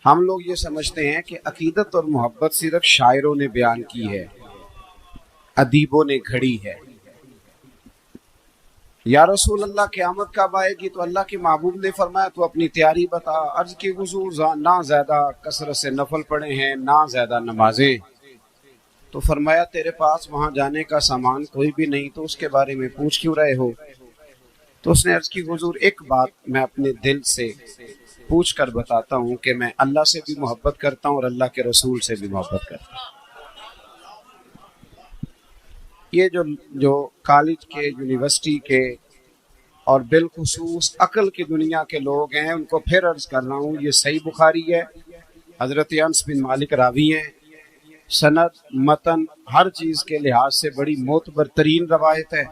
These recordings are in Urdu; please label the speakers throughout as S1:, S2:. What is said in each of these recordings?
S1: ہم لوگ یہ سمجھتے ہیں کہ عقیدت اور محبت صرف شاعروں نے بیان کی ہے، ادیبوں نے گھڑی ہے۔ یا رسول اللہ قیامت کب آئے گی؟ تو اللہ کے محبوب نے فرمایا تو اپنی تیاری بتا۔ عرض کی حضور نہ زیادہ کثرت سے نفل پڑھے ہیں نہ زیادہ نمازیں۔ تو فرمایا تیرے پاس وہاں جانے کا سامان کوئی بھی نہیں تو اس کے بارے میں پوچھ کیوں رہے ہو؟ تو اس نے عرض کی حضور ایک بات میں اپنے دل سے پوچھ کر بتاتا ہوں کہ میں اللہ سے بھی محبت کرتا ہوں اور اللہ کے رسول سے بھی محبت کرتا ہوں۔ یہ جو کالج کے، یونیورسٹی کے اور بالخصوص عقل کی دنیا کے لوگ ہیں، ان کو پھر عرض کر رہا ہوں، یہ صحیح بخاری ہے، حضرت انس بن مالک راوی ہیں، سند متن ہر چیز کے لحاظ سے بڑی معتبر ترین روایت ہے۔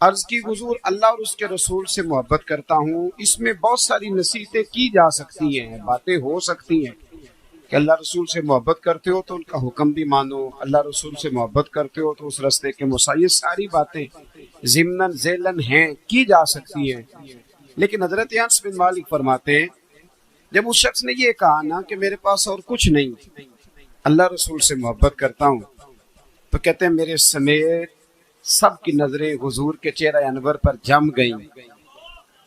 S1: عرض کی حضور اللہ اور اس کے رسول سے محبت کرتا ہوں، اس میں بہت ساری نصیحتیں کی جا سکتی ہیں، باتیں ہو سکتی ہیں کہ اللہ رسول سے محبت کرتے ہو تو ان کا حکم بھی مانو، اللہ رسول سے محبت کرتے ہو تو اس راستے کے یہ ساری باتیں ضمناً ذیلاً ہیں، کی جا سکتی ہیں۔ لیکن حضرت انس بن مالک فرماتے ہیں جب اس شخص نے یہ کہا نا کہ میرے پاس اور کچھ نہیں، اللہ رسول سے محبت کرتا ہوں، تو کہتے ہیں میرے سمیت سب کی نظریں حضور کے چہرہ انور پر جم گئیں۔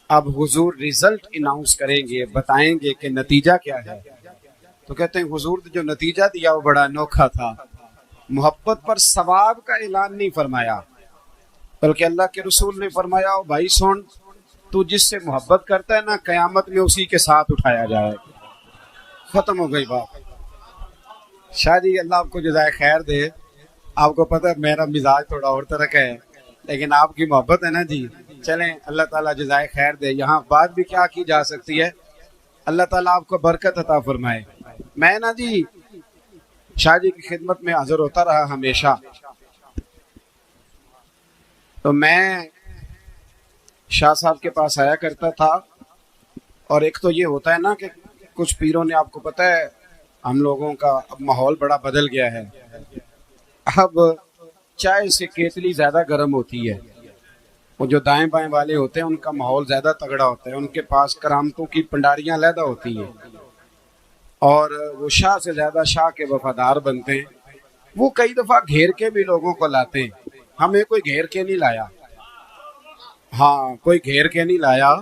S1: اب حضور رزلٹ اناؤنس کریں گے، بتائیں گے کہ نتیجہ کیا ہے۔ تو کہتے ہیں حضور نے جو نتیجہ دیا وہ بڑا انوکھا تھا، محبت پر ثواب کا اعلان نہیں فرمایا، بلکہ اللہ کے رسول نے فرمایا او بھائی سن، تو جس سے محبت کرتا ہے نا قیامت میں اسی کے ساتھ اٹھایا جائے۔ ختم ہو گئی بات۔ شاہ جی اللہ آپ کو جزائے خیر دے، آپ کو پتہ ہے میرا مزاج تھوڑا اور طرح کا ہے، لیکن آپ کی محبت ہے نا جی، چلیں اللہ تعالیٰ جزائے خیر دے۔ یہاں بات بھی کیا کی جا سکتی ہے، اللہ تعالیٰ آپ کو برکت عطا فرمائے۔ میں نا جی شاہ جی کی خدمت میں حاضر ہوتا رہا ہمیشہ، تو میں شاہ صاحب کے پاس آیا کرتا تھا، اور ایک تو یہ ہوتا ہے نا کہ کچھ پیروں نے، آپ کو پتہ ہے ہم لوگوں کا اب ماحول بڑا بدل گیا ہے، اب چائے سے کیتلی زیادہ گرم ہوتی ہے، وہ جو دائیں بائیں والے ہوتے ہیں ان کا ماحول زیادہ تگڑا ہوتا ہے، ان کے پاس کرامتوں کی پنڈاریاں علیحدہ ہوتی ہیں، اور وہ شاہ سے زیادہ شاہ کے وفادار بنتے ہیں۔ وہ کئی دفعہ گھیر کے بھی لوگوں کو لاتے ہیں، ہمیں کوئی گھیر کے نہیں لایا، ہاں کوئی گھیر کے نہیں لایا،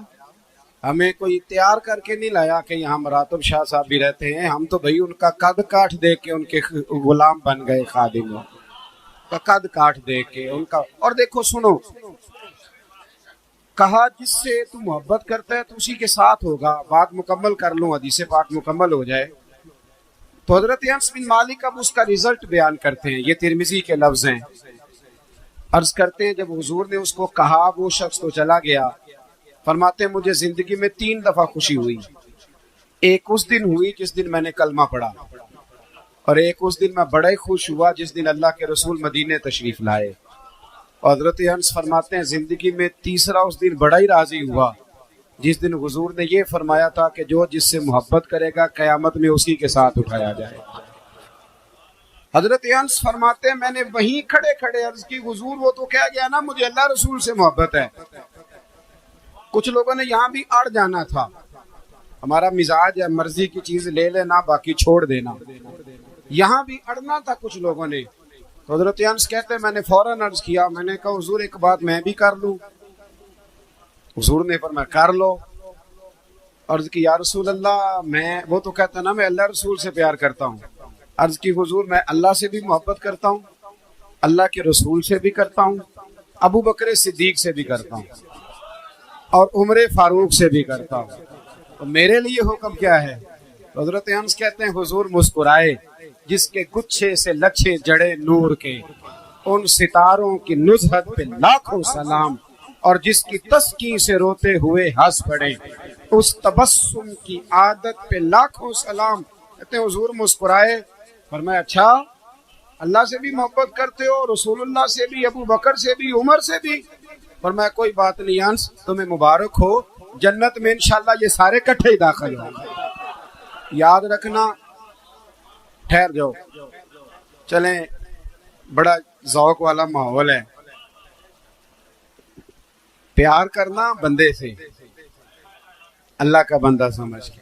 S1: ہمیں کوئی تیار کر کے نہیں لایا کہ یہاں مراتب شاہ صاحب بھی رہتے ہیں، ہم تو بھائی ان کا قد کاٹ دے کے ان کے غلام بن گئے، خادم کا قد کاٹ دے کے ان کا۔ اور دیکھو سنو، کہا جس سے تو محبت کرتا ہے تو اسی کے ساتھ ہوگا۔ بات مکمل کر لوں، حدیث پاک مکمل ہو جائے تو حضرت انس بن مالک اب اس کا رزلٹ بیان کرتے ہیں، یہ ترمذی کے لفظ ہیں۔ عرض کرتے ہیں جب حضور نے اس کو کہا وہ شخص تو چلا گیا، فرماتے ہیں مجھے زندگی میں 3 دفعہ خوشی ہوئی۔ ایک اس دن ہوئی جس دن میں نے کلمہ پڑھا، اور ایک اس دن میں بڑا ہی خوش ہوا جس دن اللہ کے رسول مدینے تشریف لائے، اور حضرت انس فرماتے ہیں زندگی میں تیسرا اس دن بڑا ہی راضی ہوا جس دن حضور نے یہ فرمایا تھا کہ جو جس سے محبت کرے گا قیامت میں اسی کے ساتھ اٹھایا جائے۔ حضرت انس فرماتے ہیں میں نے وہیں کھڑے کھڑے عرض کی حضور وہ تو کہہ گیا نا مجھے اللہ رسول سے محبت ہے۔ کچھ لوگوں نے یہاں بھی اڑ جانا تھا، ہمارا مزاج ہے مرضی کی چیز لے لینا باقی چھوڑ دینا، یہاں بھی اڑنا تھا کچھ لوگوں نے۔ تو حضرت انس کہتے ہیں میں نے فوراً عرض کیا، میں نے کہا حضور ایک بات میں بھی کر لوں؟ حضور نے فرمایا کر لو۔ عرض کی یا رسول اللہ وہ تو کہتا نا میں اللہ رسول سے پیار کرتا ہوں۔ عرض کی حضور میں اللہ سے بھی محبت کرتا ہوں، اللہ کے رسول سے بھی کرتا ہوں، ابو بکر صدیق سے بھی کرتا ہوں، اور عمر فاروق سے بھی کرتا ہوں، تو میرے لیے حکم کیا ہے؟ حضرت انس کہتے ہیں حضور مسکرائے، جس کے گچھے سے لچھے جڑے نور کے، ان ستاروں کی نزہت پہ لاکھوں سلام، اور جس کی تسکین سے روتے ہوئے ہنس پڑے، اس تبسم کی عادت پہ لاکھوں سلام۔ کہتے ہیں حضور مسکرائے، فرمایا اچھا اللہ سے بھی محبت کرتے ہو، رسول اللہ سے بھی، ابو بکر سے بھی، عمر سے بھی؟ فرمایا کوئی بات نہیں انس، تمہیں مبارک ہو، جنت میں انشاءاللہ یہ سارے کٹھے ہی داخل ہوں۔ یاد رکھنا، ٹھہر جاؤ، چلیں بڑا ذوق والا ماحول ہے، پیار کرنا بندے سے، اللہ کا بندہ سمجھ کے،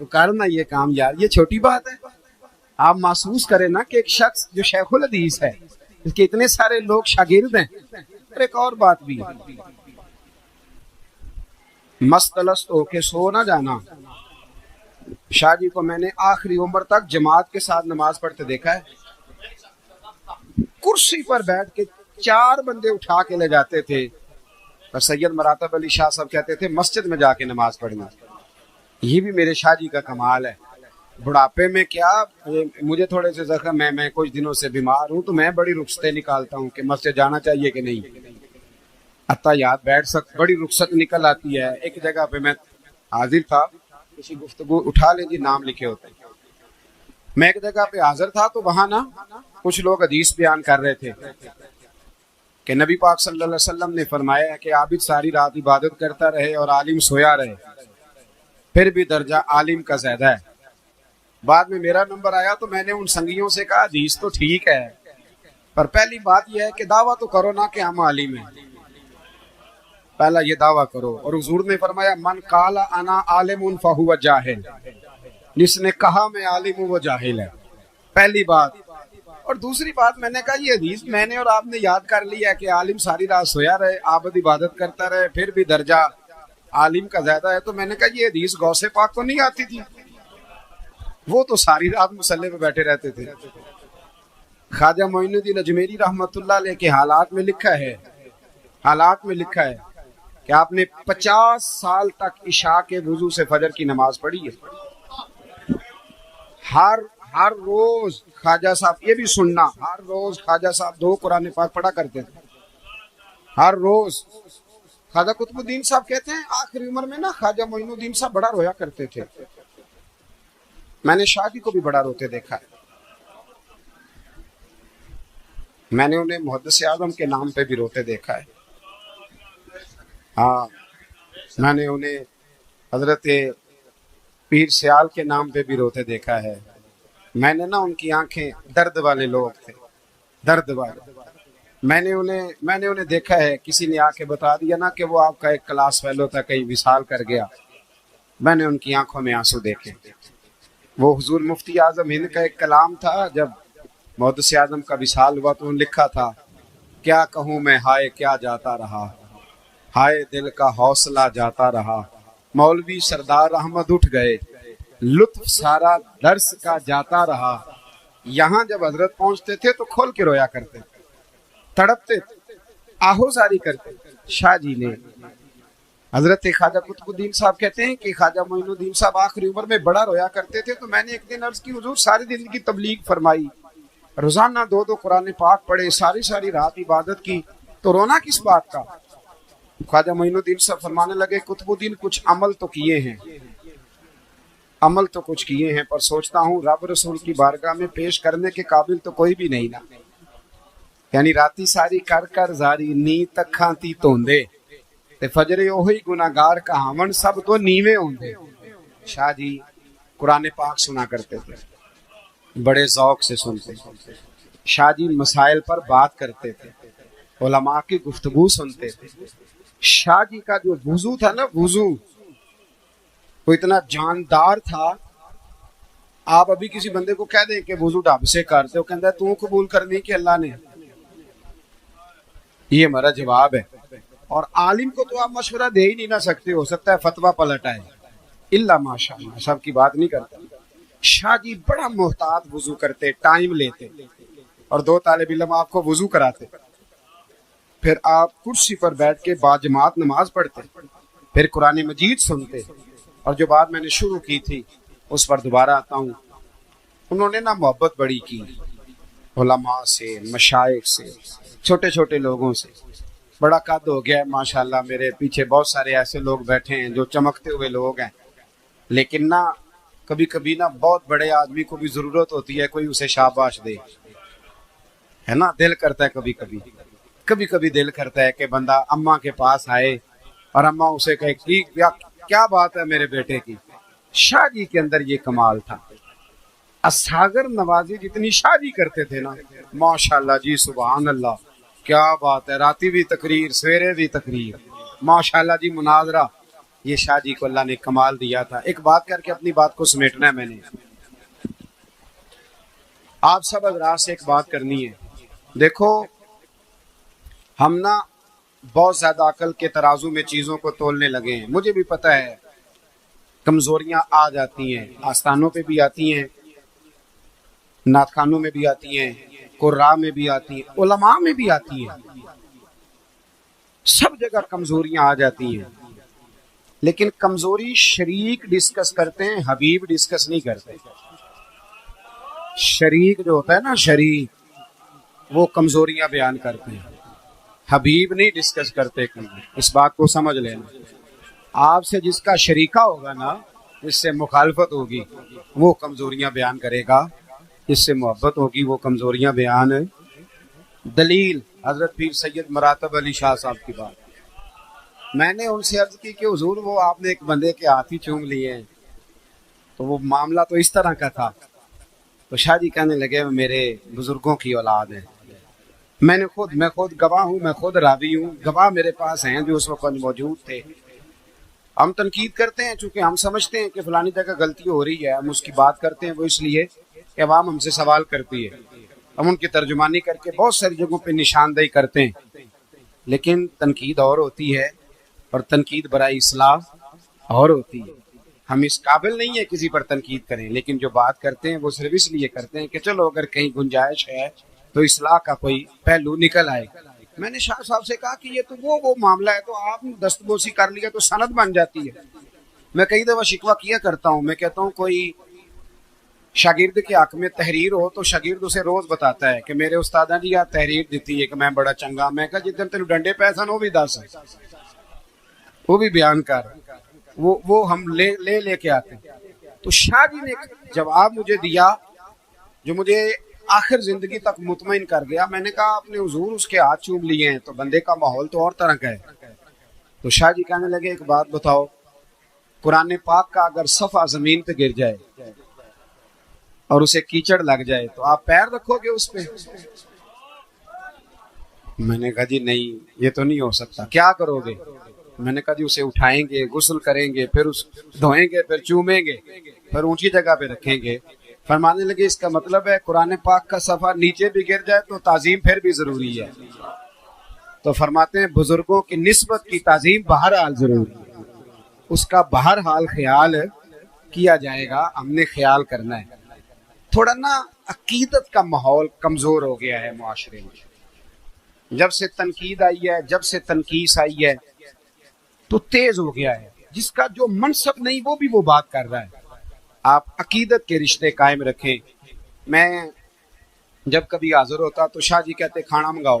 S1: تو کرنا یہ کام یار، یہ چھوٹی بات ہے؟ آپ محسوس کریں نا کہ ایک شخص جو شیخ الحدیث ہے، اس کے اتنے سارے لوگ شاگرد ہیں۔ اور ایک اور بات بھی ہے، مستلست ہو کے سو نہ جانا۔ شاہ جی کو میں نے آخری عمر تک جماعت کے ساتھ نماز پڑھتے دیکھا ہے، کرسی پر بیٹھ کے 4 بندے اٹھا کے لے جاتے تھے، اور سید مراتب علی شاہ صاحب کہتے تھے مسجد میں جا کے نماز پڑھنا۔ یہ بھی میرے شاہ جی کا کمال ہے۔ بڑھاپے میں کیا، مجھے تھوڑے سے زخم ہے، میں کچھ دنوں سے بیمار ہوں، تو میں بڑی رخصتیں نکالتا ہوں کہ مسجد جانا چاہیے کہ نہیں، یاد بیٹھ بڑی رخصت نکل آتی ہے۔ ایک جگہ پہ میں حاضر تھا، کسی گفتگو اٹھا لیں جی، نام لکھے ہوتے ہیں، میں ایک جگہ پہ حاضر تھا، تو وہاں نا کچھ لوگ حدیث بیان کر رہے تھے کہ نبی پاک صلی اللہ علیہ وسلم نے فرمایا ہے کہ عابد ساری رات عبادت کرتا رہے اور عالم سویا رہے، پھر بھی درجہ عالم کا زیادہ ہے۔ بعد میں میرا نمبر آیا تو میں نے ان سنگیوں سے کہا حدیث تو ٹھیک ہے، پر پہلی بات یہ ہے کہ دعویٰ تو کرو نا کہ ہم عالم ہیں، پہلا یہ دعویٰ کرو۔ اور حضور نے فرمایا من قال انا عالم فہو جاہل، جس نے کہا میں عالم ہوں وہ جاہل ہے، پہلی بات۔ اور دوسری بات، میں نے کہا یہ حدیث میں نے اور آپ نے یاد کر لی ہے کہ عالم ساری رات سویا رہے، عابد عبادت کرتا رہے، پھر بھی درجہ عالم کا زیادہ ہے، تو میں نے کہا یہ حدیث غوث پاک کو نہیں آتی تھی، وہ تو ساری رات مصلی پہ بیٹھے رہتے تھے۔ خواجہ معین الدین اجمیری رحمۃ اللہ علیہ کے حالات میں لکھا ہے کہ آپ نے 50 سال تک عشاء کے وضو سے فجر کی نماز پڑھی ہے۔ ہر روز خواجہ صاحب، یہ بھی سننا، ہر روز خواجہ صاحب 2 قرآن پاک پڑھا کرتے تھے، ہر روز۔ خواجہ قطب الدین صاحب کہتے ہیں آخری عمر میں نا خواجہ معین الدین صاحب بڑا رویا کرتے تھے، میں نے شاہ جی کو بھی بڑا روتے دیکھا ہے۔ میں نے انہیں محدث اعظم کے نام پہ بھی روتے دیکھا ہے، ہاں میں نے انہیں حضرت پیر سیال کے نام پہ بھی روتے دیکھا ہے۔ میں نے نا ان کی آنکھیں درد والے لوگ تھے، درد والے۔ میں نے انہیں دیکھا ہے، کسی نے آ کے بتا دیا نا کہ وہ آپ کا ایک کلاس فیلو تھا، کہیں وصال کر گیا، میں نے ان کی آنکھوں میں آنسو دیکھے۔ وہ حضور مفتی اعظم ہند کا ایک کلام تھا، جب محدث اعظم کا وصال ہوا تو انہوں نے لکھا تھا کیا کہوں میں ہائے کیا جاتا رہا، ہائے دل کا حوصلہ جاتا رہا، مولوی سردار احمد اٹھ گئے، لطف سارا درس کا جاتا رہا۔ یہاں جب حضرت پہنچتے تھے تو کھول کے رویا کرتے، تڑپتے، آہو زاری کرتے۔ شاہ جی نے، حضرت خواجہ قطب الدین صاحب کہتے ہیں کہ خواجہ معین الدین صاحب آخری عمر میں بڑا رویا کرتے تھے، تو میں نے ایک دن عرض کی حضور ساری دن کی تبلیغ فرمائی، روزانہ 2 قرآن پاک پڑھے، ساری رات عبادت کی، تو رونا کس بات کا؟ خواجہ معین الدین صاحب فرمانے لگے قطب الدین کچھ عمل تو کیے ہیں، پر سوچتا ہوں رب رسول کی بارگاہ میں پیش کرنے کے قابل تو کوئی بھی نہیں نا، یعنی راتی ساری کر زاری نی تکھاں تی توندے تے فجرے اوہی گناہگار کہاون سب تو نیویں ہوندے۔ شاہ جی قرآن پاک سنا کرتے تھے، بڑے ذوق سے سنتے، شاہ جی مسائل پر بات کرتے تھے، علماء کی گفتگو سنتے تھے۔ شاہ جی کا جو وضو تھا نا، وضو وہ اتنا جاندار تھا، آپ ابھی کسی بندے کو کہہ دیں کہ وضو ڈھب سے کرتے، وہ کہتا ہے تو قبول کرنی کہ اللہ نے، یہ ہمارا جواب ہے۔ اور عالم کو تو آپ مشورہ دے ہی نہیں نہ سکتے، ہو سکتا ہے فتویٰ پلٹ آئے، اللہ ماشاءاللہ سب کی بات نہیں کرتا۔ شاہ جی بڑا محتاط وضو کرتے، ٹائم لیتے، اور 2 طالب علم آپ کو وضو کراتے، پھر آپ کرسی پر بیٹھ کے باجماعت نماز پڑھتے، پھر قرآن مجید سنتے۔ اور جو بات میں نے شروع کی تھی اس پر دوبارہ آتا ہوں، انہوں نے نا محبت بڑی کی علماء سے، مشائخ سے، چھوٹے چھوٹے لوگوں سے۔ بڑا قد ہو گیا ہے ماشاءاللہ، میرے پیچھے بہت سارے ایسے لوگ بیٹھے ہیں جو چمکتے ہوئے لوگ ہیں، لیکن نا کبھی کبھی نا بہت بڑے آدمی کو بھی ضرورت ہوتی ہے کوئی اسے شاباش دے، ہے نا، دل کرتا ہے کبھی کبھی دل کرتا ہے کہ بندہ اماں کے پاس آئے اور اماں اسے کہے کیا بات ہے میرے بیٹے کی۔ شاہ جی کے اندر یہ کمال تھا، اساگر نوازی جتنی شاہ جی کرتے تھے نا، ماشاءاللہ جی سبحان اللہ، کیا بات ہے، راتی بھی تقریر، سویرے بھی تقریر، ماشاءاللہ جی مناظرہ، یہ شاہ جی کو اللہ نے کمال دیا تھا. ایک بات کر کے اپنی بات کو سمیٹنا ہے میں نے. آپ سب حضرات سے ایک بات کرنی ہے. دیکھو ہم نا بہت زیادہ عقل کے ترازو میں چیزوں کو تولنے لگے ہیں. مجھے بھی پتہ ہے کمزوریاں آ جاتی ہیں, آستانوں پہ بھی آتی ہیں, نعت خوانوں میں بھی آتی ہیں, قراء میں بھی آتی ہیں, علماء میں بھی آتی ہیں. سب جگہ کمزوریاں آ جاتی ہیں, لیکن کمزوری شریک ڈسکس کرتے ہیں, حبیب ڈسکس نہیں کرتے. شریک جو ہوتا ہے نا, شریک, وہ کمزوریاں بیان کرتے ہیں, حبیب نہیں ڈسکس کرتے. اس بات کو سمجھ لینا. آپ سے جس کا شریکہ ہوگا نا, جس سے مخالفت ہوگی وہ کمزوریاں بیان کرے گا, جس سے محبت ہوگی وہ کمزوریاں بیان. دلیل حضرت پیر سید مراتب علی شاہ صاحب کی بات. میں نے ان سے عرض کی کہ حضور وہ آپ نے ایک بندے کے ہاتھ ہی چوم لیے ہیں, تو وہ معاملہ تو اس طرح کا تھا. تو شاہ جی کہنے لگے میرے بزرگوں کی اولاد ہے. میں خود گواہ ہوں, میں خود راوی ہوں, گواہ میرے پاس ہیں جو اس وقت موجود تھے. ہم تنقید کرتے ہیں چونکہ ہم سمجھتے ہیں کہ فلانی جگہ غلطی ہو رہی ہے, ہم اس کی بات کرتے ہیں. وہ اس لیے کہ عوام ہم سے سوال کرتی ہے, ہم ان کی ترجمانی کر کے بہت ساری جگہوں پہ نشاندہی کرتے ہیں. لیکن تنقید اور ہوتی ہے, اور تنقید برائے اصلاح اور ہوتی ہے. ہم اس قابل نہیں ہے کسی پر تنقید کریں, لیکن جو بات کرتے ہیں وہ صرف اس لیے کرتے ہیں کہ چلو اگر کہیں گنجائش ہے تو اصلاح کا کوئی پہلو نکل آئے. میں نے شاہ صاحب سے کہا کہ یہ تو وہ معاملہ ہے, تو آپ نے دستبوسی کر لیا تو سند بن جاتی ہے. میں کئی دفعہ شکوہ کیا کرتا ہوں, میں کہتا ہوں کوئی شاگرد کے حق میں تحریر ہو تو شاگرد اسے روز بتاتا ہے کہ میرے استاد نے جی تحریر دیتی ہے کہ میں بڑا چنگا. میں کہا جتنے تیرے ڈنڈے پیسہ وہ بھی دس ہے, وہ بھی بیان کر, وہ ہم لے کے آتے ہیں. تو شاہ جی نے ایک جواب مجھے دیا جو مجھے آخر زندگی تک مطمئن کر گیا. میں نے کہا آپ نے حضور اس کے ہاتھ چوم لیے ہیں تو بندے کا ماحول تو اور طرح کا ہے. تو شاہ جی کہنے لگے ایک بات بتاؤ, قرآن پاک کا اگر صفحہ زمین پہ گر جائے اور اسے کیچڑ لگ جائے تو آپ پیر رکھو گے اس پہ؟ میں نے کہا جی نہیں, یہ تو نہیں ہو سکتا. کیا کرو گے؟ میں نے کہا جی اسے اٹھائیں گے, غسل کریں گے, پھر اس دھوئیں گے, پھر چومیں گے, پھر اونچی جگہ پہ رکھیں گے. فرمانے لگے اس کا مطلب ہے قرآن پاک کا صفحہ نیچے بھی گر جائے تو تعظیم پھر بھی ضروری ہے. تو فرماتے ہیں بزرگوں کی نسبت کی تعظیم بہرحال ضروری ہے, اس کا بہرحال خیال کیا جائے گا. ہم نے خیال کرنا ہے. تھوڑا نا عقیدت کا ماحول کمزور ہو گیا ہے معاشرے میں. جب سے تنقید آئی ہے, جب سے تنقیص آئی ہے تو تیز ہو گیا ہے. جس کا جو منصب نہیں وہ بھی وہ بات کر رہا ہے. آپ عقیدت کے رشتے قائم رکھیں. میں جب کبھی حاضر ہوتا تو شاہ جی کہتے کھانا منگاؤ,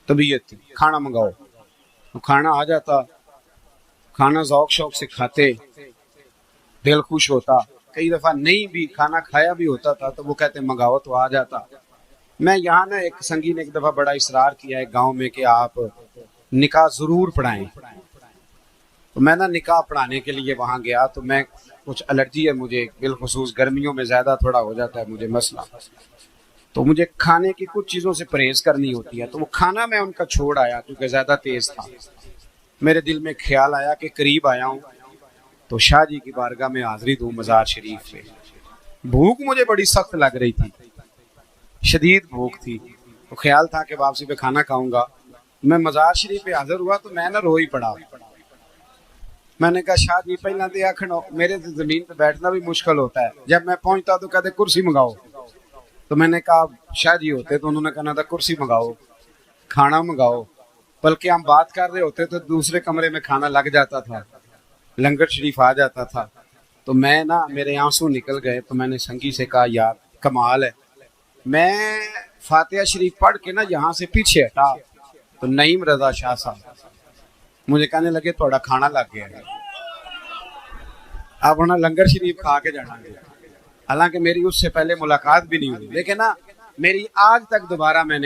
S1: طبیعت تھی کھانا منگاؤ, تو کھانا آ جاتا, کھانا ذوق شوق سے کھاتے, دل خوش ہوتا. کئی دفعہ نہیں بھی کھانا کھایا بھی ہوتا تھا تو وہ کہتے منگاؤ تو آ جاتا. میں یہاں نا ایک سنگی نے ایک دفعہ بڑا اصرار کیا ہے گاؤں میں کہ آپ نکاح ضرور پڑھائیں. تو میں نا نکاح پڑھانے کے لیے وہاں گیا تو میں کچھ الرجی ہے مجھے, بالخصوص گرمیوں میں زیادہ تھوڑا ہو جاتا ہے مجھے مسئلہ, تو مجھے کھانے کی کچھ چیزوں سے پرہیز کرنی ہوتی ہے. تو وہ کھانا میں ان کا چھوڑ آیا کیونکہ زیادہ تیز تھا. میرے دل میں خیال آیا کہ قریب آیا ہوں تو شاہ جی کی بارگاہ میں حاضری دوں مزار شریف پہ. بھوک مجھے بڑی سخت لگ رہی تھی, شدید بھوک تھی. تو خیال تھا کہ واپسی پہ کھانا کھاؤں گا. میں مزار شریف پہ حاضر ہوا تو میں نہ رو ہی پڑا. میں نے کہا شاہ جی پہلے تو آخر میرے زمین پہ بیٹھنا بھی مشکل ہوتا ہے, جب میں پہنچتا تو کہتے کرسی منگاؤ. تو میں نے کہا شاہ جی ہوتے تو انہوں نے کہنا تھا کرسی منگاؤ, کھانا منگاؤ. بلکہ ہم بات کر رہے ہوتے تو دوسرے کمرے میں کھانا لگ جاتا تھا, لنگر شریف آ جاتا تھا. تو میں نا میرے آنسو نکل گئے. تو میں نے سنگی سے کہا یار کمال ہے. میں فاتحہ شریف پڑھ کے نا یہاں سے پیچھے ہٹا تو نعیم رضا شاہ صاحب مجھے کہنے لگے تھوڑا کھانا لگ گیا ہے, آپ انہیں لنگر شریف کھا کے جانا گے. حالانکہ میری اس سے پہلے ملاقات بھی نہیں ہوئی, لیکن نا میری آج تک دوبارہ میں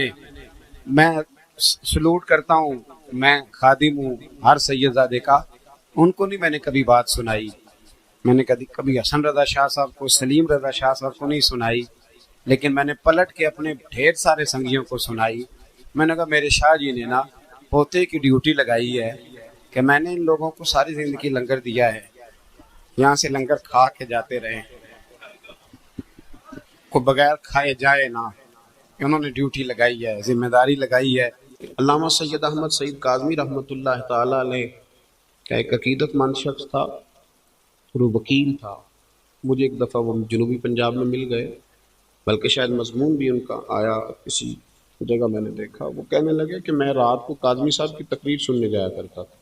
S1: سلوٹ کرتا ہوں. میں خادم ہوں ہر سید زادے کا, ان کو نہیں میں نے کبھی بات سنائی. میں نے کبھی حسن رضا شاہ صاحب کو, سلیم رضا شاہ صاحب کو نہیں سنائی, لیکن میں نے پلٹ کے اپنے ڈھیر سارے سنگیوں کو سنائی. میں نے کہا میرے شاہ جی نے نا پوتے کی ڈیوٹی لگائی ہے کہ میں نے ان لوگوں کو ساری زندگی لنگر دیا ہے، یہاں سے لنگر کھا کے جاتے رہے، کوئی بغیر کھائے جائے نہ، انہوں نے ڈیوٹی لگائی ہے، ذمہ داری لگائی ہے۔ علامہ سید احمد سعید کاظمی رحمۃ اللہ تعالی علیہ کا ایک عقیدت مند شخص تھا اور وہ وکیل تھا۔ مجھے ایک دفعہ وہ جنوبی پنجاب میں مل گئے، بلکہ شاید مضمون بھی ان کا آیا کسی جگہ میں نے دیکھا۔ وہ کہنے لگے کہ میں رات کو کاظمی صاحب کی تقریر سننے جایا کرتا تھا،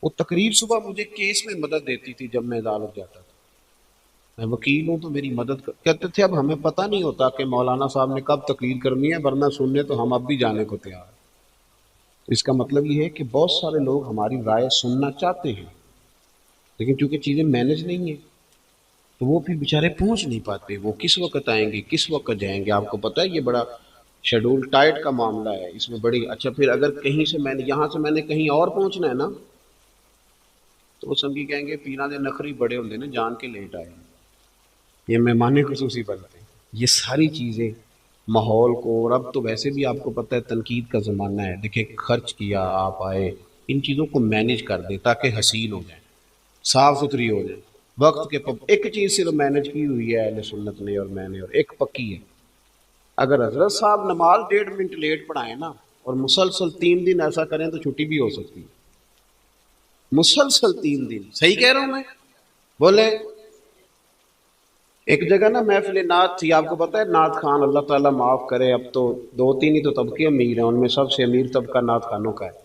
S1: وہ تقریر صبح مجھے کیس میں مدد دیتی تھی جب میں عدالت جاتا تھا، میں وکیل ہوں تو میری مدد کہتے تھے اب ہمیں پتہ نہیں ہوتا کہ مولانا صاحب نے کب تقریر کرنی ہے، ورنہ سننے تو ہم اب بھی جانے کو تیار ہیں۔ اس کا مطلب یہ ہے کہ بہت سارے لوگ ہماری رائے سننا چاہتے ہیں، لیکن چونکہ چیزیں مینج نہیں ہیں تو وہ پھر بیچارے پہنچ نہیں پاتے، وہ کس وقت آئیں گے کس وقت جائیں گے۔ آپ کو پتہ ہے یہ بڑا شیڈول ٹائٹ کا معاملہ ہے، اس میں بڑی اچھا پھر اگر کہیں سے میں نے یہاں سے میں نے کہیں اور پہنچنا ہے نا تو وہ سنگی کہیں گے پینا دے نخری بڑے ہوندے نے جان کے لیٹ آئے، یہ مہمان خصوصی بنتے ہیں۔ یہ ساری چیزیں ماحول کو، اور اب تو ویسے بھی آپ کو پتہ ہے تنقید کا زمانہ ہے، دیکھیں خرچ کیا آپ آئے، ان چیزوں کو مینیج کر دیں تاکہ حسین ہو جائیں، صاف ستھری ہو جائیں وقت کے ایک چیز صرف مینیج کی ہوئی ہے اہل سنت نے اور میں نے، اور ایک پکی ہے، اگر حضرت صاحب نماز 1.5 منٹ لیٹ پڑھائیں نا اور مسلسل 3 دن ایسا کریں تو چھٹی بھی ہو سکتی ہے، مسلسل 3 دن۔ صحیح کہہ رہا ہوں میں؟ بولے ایک جگہ نا محفل نعت تھی، آپ کو پتہ ہے نعت خان اللہ تعالیٰ معاف کرے اب تو 2-3 ہی تو طبقے امیر ہیں، ان میں سب سے امیر طبقہ نعت خانوں کا ہے،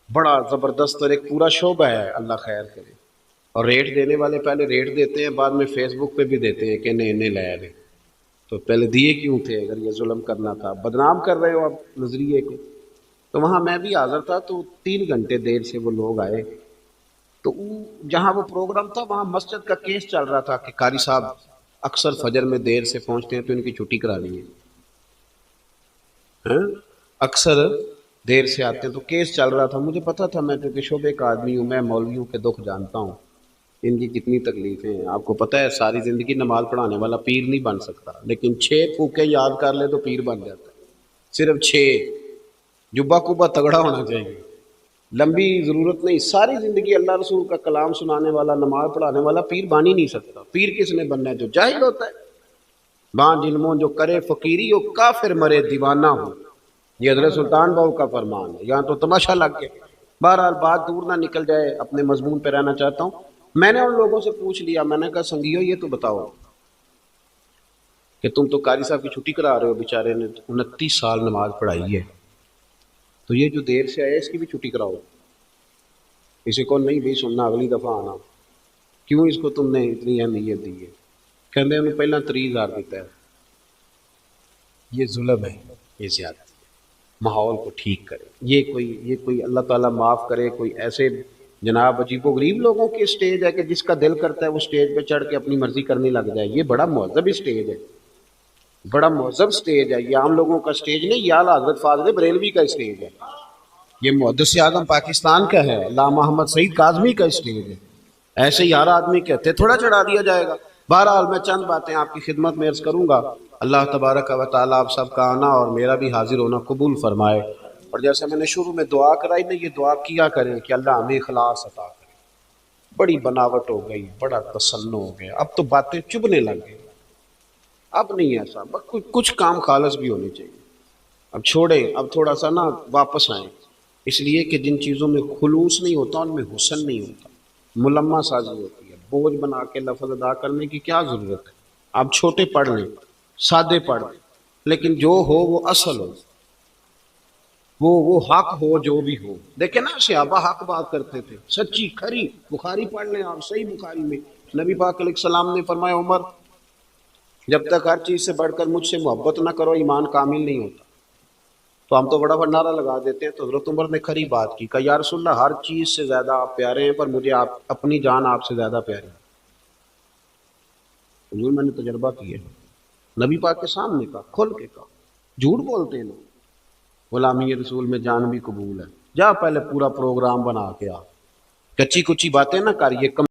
S1: بڑا زبردست اور ایک پورا شعبہ ہے، اللہ خیر کرے، اور ریٹ دینے والے پہلے ریٹ دیتے ہیں بعد میں فیس بک پہ بھی دیتے ہیں کہ انہیں لے لے، تو پہلے دیے کیوں تھے اگر یہ ظلم کرنا تھا، بدنام کر رہے ہو آپ نظریے کو۔ تو وہاں میں بھی حاضر تھا، تو 3 گھنٹے دیر سے وہ لوگ آئے، تو جہاں وہ پروگرام تھا وہاں مسجد کا کیس چل رہا تھا کہ قاری صاحب اکثر فجر میں دیر سے پہنچتے ہیں تو ان کی چھٹی کرانی ہے، اکثر دیر سے آتے ہیں تو کیس چل رہا تھا۔ مجھے پتا تھا، میں چونکہ شعبے کا آدمی ہوں، میں مولویوں کے دکھ جانتا ہوں، ان کی کتنی تکلیفیں ہیں۔ آپ کو پتہ ہے ساری زندگی نماز پڑھانے والا پیر نہیں بن سکتا، لیکن 6 پھوکے یاد کر لے تو پیر بن جاتا ہے، صرف 6۔ جبہ کبہ تگڑا ہونا چاہیے، لمبی ضرورت نہیں، ساری زندگی اللہ رسول کا کلام سنانے والا نماز پڑھانے والا پیر بن ہی نہیں سکتا۔ پیر کس نے بننا ہے؟ جو جاہل ہوتا ہے، بان علموں جو کرے فقیری ہو کافر مرے دیوانہ ہو، یہ حضرت سلطان بہو کا فرمان ہے، یہاں تو تماشا لگ گیا۔ بہرحال بات دور نہ نکل جائے، اپنے مضمون پہ رہنا چاہتا ہوں۔ میں نے ان لوگوں سے پوچھ لیا، میں نے کہا سنگیو یہ تو بتاؤ کہ تم تو قاری صاحب کی چھٹی کرا رہے ہو، بیچارے نے 29 سال نماز پڑھائی ہے، تو یہ جو دیر سے آیا اس کی بھی چھٹی کراؤ، اسے کو نہیں بھی سننا اگلی دفعہ آنا، کیوں اس کو تم نے اتنی اہمیت دی ہے؟ کہتے ہیں انہوں پہلا 30,000 دیتا ہے، یہ ظلم ہے، یہ زیادہ ماحول کو ٹھیک کرے، یہ کوئی اللہ تعالیٰ معاف کرے، کوئی ایسے جناب عجیب و غریب لوگوں کی اسٹیج ہے کہ جس کا دل کرتا ہے وہ اسٹیج پہ چڑھ کے اپنی مرضی کرنے لگ جائے، یہ بڑا مہذب اسٹیج ہے، بڑا مہذب اسٹیج ہے، یہ عام لوگوں کا اسٹیج نہیں، یہ اعلیٰ حضرت فاضل بریلوی کا اسٹیج ہے، یہ محدث اعظم پاکستان کا ہے، علامہ احمد سعید کاظمی کا اسٹیج ہے، ایسے ہی ہر آدمی کہتے تھوڑا چڑھا دیا جائے گا۔ بہرحال میں چند باتیں آپ کی خدمت میں عرض کروں گا، اللہ تبارک و تعالیٰ آپ سب کا آنا اور میرا بھی حاضر ہونا قبول فرمائے، اور جیسے میں نے شروع میں دعا کرائی نا، یہ دعا کیا کریں کہ اللہ ہمیں اخلاص عطا کرے۔ بڑی بناوٹ ہو گئی، بڑا تسنع ہو گیا، اب تو باتیں چبھنے لگ گئی، اب نہیں ایسا، کچھ کام خالص بھی ہونے چاہیے، اب چھوڑیں، اب تھوڑا سا نا واپس آئیں، اس لیے کہ جن چیزوں میں خلوص نہیں ہوتا ان میں حسن نہیں ہوتا، ملمہ سازی ہوتی ہے، بوجھ بنا کے لفظ ادا کرنے کی کیا ضرورت ہے؟ آپ چھوٹے پڑھ لیں، سادے پڑھ لیں، لیکن جو ہو وہ اصل ہو، وہ حق ہو جو بھی ہو۔ دیکھیں نا صحابہ حق بات کرتے تھے، سچی کھری، بخاری پڑھ لیں آپ، صحیح بخاری میں نبی پاک علیہ السلام نے فرمایا عمر جب تک ہر چیز سے بڑھ کر مجھ سے محبت نہ کرو ایمان کامل نہیں ہوتا۔ تو ہم تو بڑا بڑا نعرہ لگا دیتے ہیں، تو حضرت عمر نے کھری بات کی، کہا یا رسول اللہ ہر چیز سے زیادہ آپ پیارے ہیں، پر مجھے آپ اپنی جان آپ سے زیادہ پیاری ہے۔ حضور میں نے تجربہ کیا، نبی پاک کے سامنے کا کھل کے کہا، جھوٹ بولتے ہیں لوگ، غلامی رسول میں جان بھی قبول ہے، جا پہلے پورا پروگرام بنا کے آ، کچی کچی باتیں نہ کر، یہ